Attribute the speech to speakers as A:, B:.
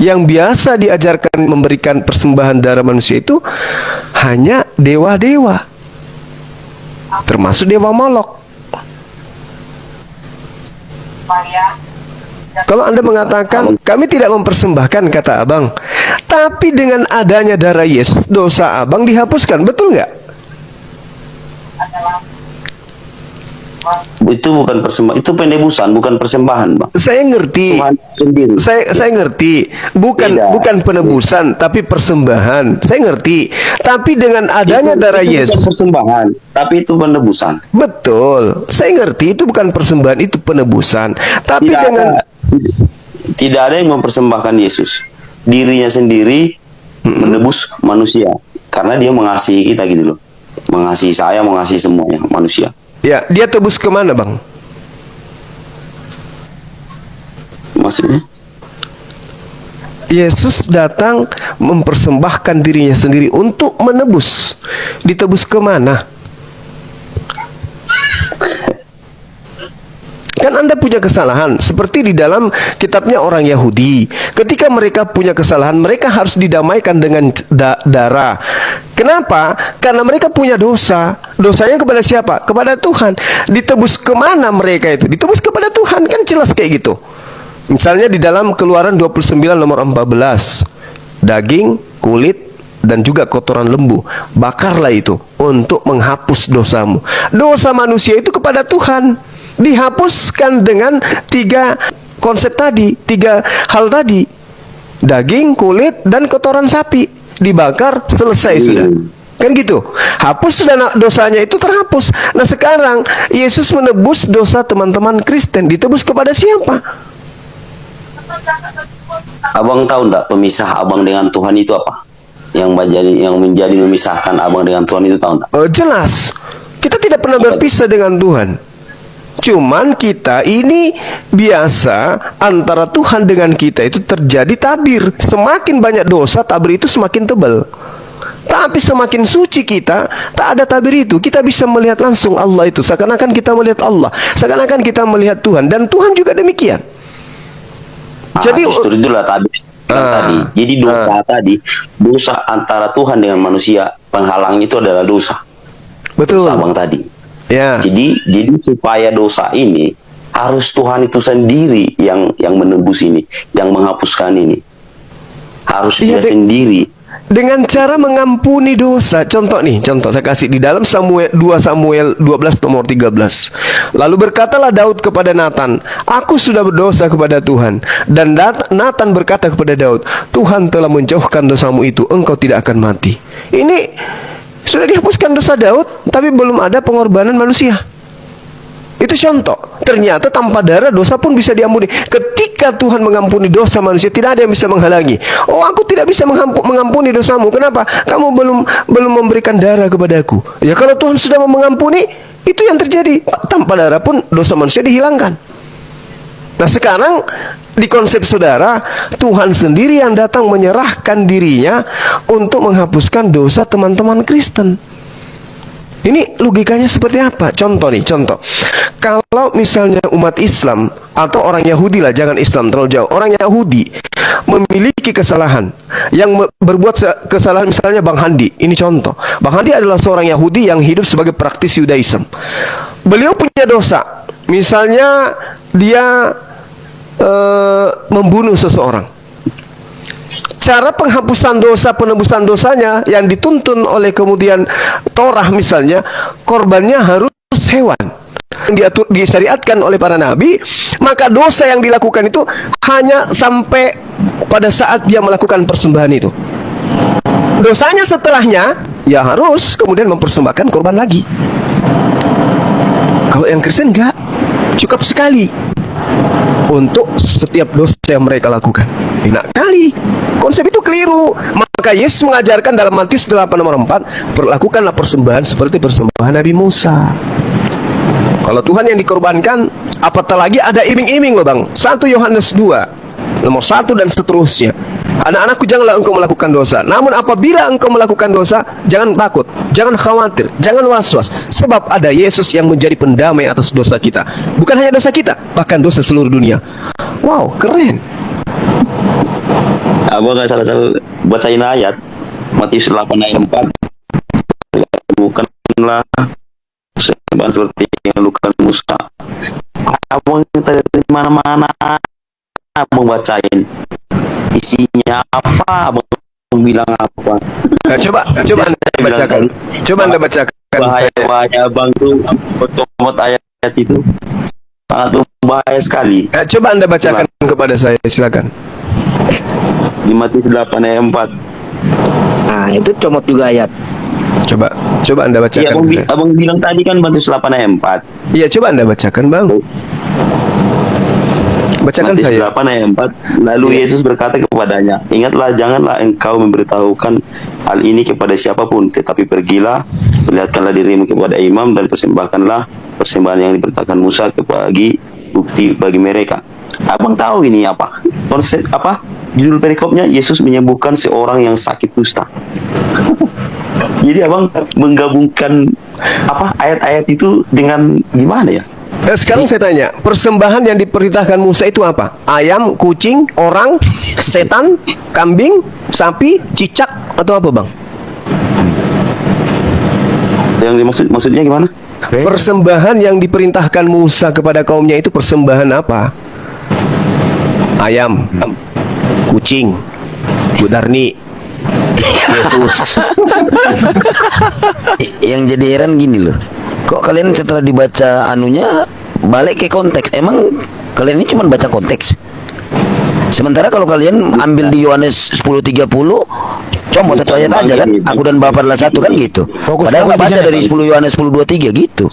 A: Yang biasa diajarkan memberikan persembahan darah manusia itu hanya dewa-dewa, termasuk dewa Molok. Kalau Anda mengatakan kami tidak mempersembahkan, kata Abang, tapi dengan adanya darah Yesus dosa Abang dihapuskan, betul nggak?
B: Itu bukan persembahan, itu penebusan, bukan persembahan, Bang.
A: Saya ngerti. Saya ngerti. Bukan penebusan, tapi persembahan. Saya ngerti. Tapi dengan adanya darah Yesus,
B: bukan persembahan, tapi itu penebusan.
A: Betul. Saya ngerti itu bukan persembahan, itu penebusan. Tapi
B: tidak ada yang mempersembahkan Yesus. Dirinya sendiri menebus manusia karena dia mengasihi kita gitu loh. Mengasihi saya, mengasihi semuanya manusia.
A: Ya, dia tebus kemana, Bang?
B: Maksudnya?
A: Yesus datang mempersembahkan dirinya sendiri untuk menebus. Ditebus kemana? Kan Anda punya kesalahan, seperti di dalam kitabnya orang Yahudi. Ketika mereka punya kesalahan, mereka harus didamaikan dengan darah. Kenapa? Karena mereka punya dosa. Dosanya kepada siapa? Kepada Tuhan. Ditebus kemana mereka itu? Ditebus kepada Tuhan, kan jelas kayak gitu. Misalnya di dalam Keluaran 29 nomor 14. Daging, kulit, dan juga kotoran lembu, bakarlah itu untuk menghapus dosamu. Dosa manusia itu kepada Tuhan dihapuskan dengan 3 konsep tadi, 3 hal tadi. Daging, kulit, dan kotoran sapi dibakar, selesai sudah. Kan gitu. Hapus dan dosanya itu terhapus. Nah sekarang Yesus menebus dosa teman-teman Kristen. Ditebus kepada siapa?
B: Abang tahu enggak pemisah abang dengan Tuhan itu apa? Yang menjadi memisahkan abang dengan Tuhan itu tahu enggak?
A: Oh, jelas. Kita tidak pernah berpisah dengan Tuhan. Cuman kita ini biasa antara Tuhan dengan kita itu terjadi tabir. Semakin banyak dosa, tabir itu semakin tebal. Tapi semakin suci kita, tak ada tabir itu. Kita bisa melihat langsung Allah itu. Seakan-akan kita melihat Allah. Seakan-akan kita melihat Tuhan. Dan Tuhan juga demikian. Jadi
B: justru itulah tabir tadi. Jadi dosa antara Tuhan dengan manusia, penghalangnya itu adalah dosa.
A: Betul.
B: Dosa abang tadi.
A: Ya.
B: Jadi supaya dosa ini harus Tuhan itu sendiri yang menebus ini, yang menghapuskan ini. Harus dia sendiri.
A: Dengan cara mengampuni dosa. Contoh saya kasih di dalam 2 Samuel 12 nomor 13. Lalu berkatalah Daud kepada Nathan, aku sudah berdosa kepada Tuhan. Dan Nathan berkata kepada Daud, Tuhan telah menjauhkan dosamu itu, engkau tidak akan mati. Ini sudah dihapuskan dosa Daud, tapi belum ada pengorbanan manusia. Itu contoh. Ternyata tanpa darah dosa pun bisa diampuni. Ketika Tuhan mengampuni dosa manusia, tidak ada yang bisa menghalangi. Oh, aku tidak bisa mengampuni dosamu. Kenapa? Kamu belum memberikan darah kepadaku. Ya, kalau Tuhan sudah mau mengampuni, itu yang terjadi. Tanpa darah pun dosa manusia dihilangkan. Nah sekarang di konsep saudara, Tuhan sendiri yang datang menyerahkan dirinya untuk menghapuskan dosa teman-teman Kristen. Ini logikanya seperti apa? Contoh. Kalau misalnya umat Islam atau orang Yahudi lah, jangan Islam terlalu jauh. Orang Yahudi memiliki kesalahan, yang berbuat kesalahan, misalnya Bang Handi. Ini contoh. Bang Handi adalah seorang Yahudi yang hidup sebagai praktis Yudaism. Beliau punya dosa. Misalnya dia membunuh seseorang. Cara penghapusan dosa, penebusan dosanya yang dituntun oleh kemudian Torah misalnya, korbannya harus hewan yang disyariatkan oleh para nabi. Maka dosa yang dilakukan itu hanya sampai pada saat dia melakukan persembahan itu. Dosanya setelahnya ya harus kemudian mempersembahkan korban lagi. Kalau yang Kristen enggak, cukup sekali untuk setiap dosa yang mereka lakukan. Enak kali. Konsep itu keliru. Maka Yesus mengajarkan dalam Matius 8 nomor 4, perlakukanlah persembahan seperti persembahan Nabi Musa. Kalau Tuhan yang dikorbankan, apatah lagi ada iming-iming loh Bang. 1 Yohanes 2 nomor 1 dan seterusnya. Anak-anakku, janganlah engkau melakukan dosa. Namun apabila engkau melakukan dosa, jangan takut, jangan khawatir, jangan was-was. Sebab ada Yesus yang menjadi pendamai atas dosa kita. Bukan hanya dosa kita, bahkan dosa seluruh dunia. Wow, keren.
B: Abang nggak salah-salah bacain ayat Matius 8 ayat 4. Bukanlah persembahan seperti yang lakukan Musa. Abang dari mana-mana abang bacain isinya apa, abang bilang apa.
A: Nah, coba Anda bacakan. Coba Anda bacakan.
B: Bahaya abang tuh comot ayat itu sangat berbahaya sekali.
A: Coba Anda bacakan kepada saya, silakan.
B: Di Matius 8 ayat 4.
C: Nah, itu comot juga ayat.
A: Coba Anda
B: Iya,
A: bacakan.
B: abang bilang tadi kan Matius 8 ayat 4.
A: Iya, coba Anda bacakan, Bang. Bacakan
B: Matius
A: saya.
B: 8 ayat 4. Lalu Yesus berkata kepadanya, ingatlah, janganlah engkau memberitahukan hal ini kepada siapapun, tetapi pergilah, perlihatkanlah dirimu kepada imam dan persembahkanlah persembahan yang diperintahkan Musa bagi bukti bagi mereka. Abang tahu ini apa? Konsep apa? Judul perikopnya, Yesus menyembuhkan seorang yang sakit kusta. Jadi abang menggabungkan apa ayat-ayat itu dengan gimana ya?
A: Sekarang saya tanya, persembahan yang diperintahkan Musa itu apa? Ayam, kucing, orang, setan, kambing, sapi, cicak, atau apa, Bang?
B: Yang maksudnya gimana?
A: Persembahan yang diperintahkan Musa kepada kaumnya itu persembahan apa? Ayam, kucing, Bu Darni, Yesus.
C: Yang jadi heran gini loh, kok kalian setelah dibaca anunya balik ke konteks? Emang kalian ini cuma baca konteks? Sementara kalau kalian ambil di Yohanes 10:30, comot satu ayat aja kan, aku dan Bapa adalah satu kan gitu. Padahal nggak baca dari 10 Yohanes 10:23 gitu.